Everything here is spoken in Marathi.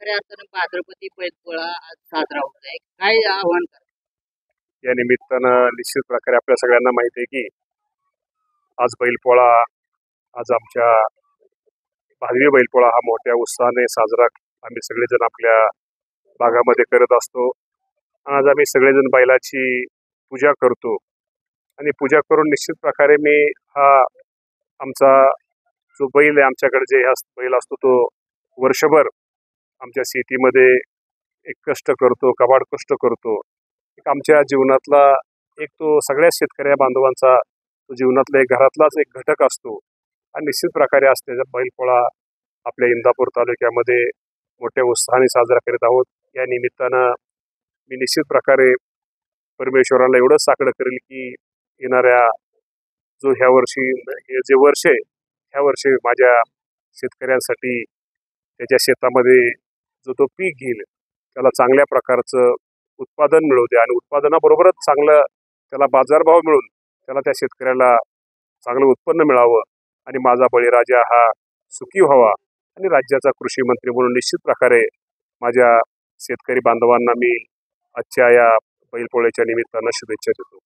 खऱ्या अर्थानं भाद्रपदी बैलपोळा आज साजरा होत आहे. काय आव्हान करा? या निमित्तानं निश्चित प्रकारे आपल्या सगळ्यांना माहिती आहे की आज बैलपोळा, आज आमच्या भादवी बैलपोळा हा मोठ्या उत्साहाने साजरा आम्ही सगळेजण आपल्या भागामध्ये करत असतो. आज आम्ही सगळेजण बैलाची पूजा करतो आणि पूजा करून निश्चित प्रकारे मी हा आमचा जो बैल आहे, आमच्याकडे जे हा बैल असतो तो वर्षभर आमच्या शेतीमध्ये एक कष्ट करतो, कबाड कष्ट करतो. एक आमच्या जीवनातला एक तो सगळ्या शेतकऱ्या बांधवांचा तो जीवनातला एक घरातलाच एक घटक असतो आणि निश्चित प्रकारे आज त्याचा बैलपोळा आपल्या इंदापूर तालुक्यामध्ये मोठ्या उत्साहाने साजरा करीत आहोत. या निमित्तानं मी निश्चित प्रकारे परमेश्वराला एवढंच साकडं करेल की येणाऱ्या जो ह्या वर्षी हे जे वर्ष आहे, ह्या वर्षी माझ्या शेतकऱ्यांसाठी त्याच्या शेतामध्ये जो तो पीक घेईल त्याला चांगल्या प्रकारचं उत्पादन मिळू दे आणि उत्पादनाबरोबरच चांगलं त्याला बाजारभाव मिळून त्याला त्या शेतकऱ्याला चांगलं उत्पन्न मिळावं आणि माझा बळीराजा हा सुखी व्हावा आणि राज्याचा कृषी मंत्री म्हणून निश्चित प्रकारे माझ्या शेतकरी बांधवांना मी आजच्या या बैलपोळ्याच्या निमित्तानं शुभेच्छा देतो.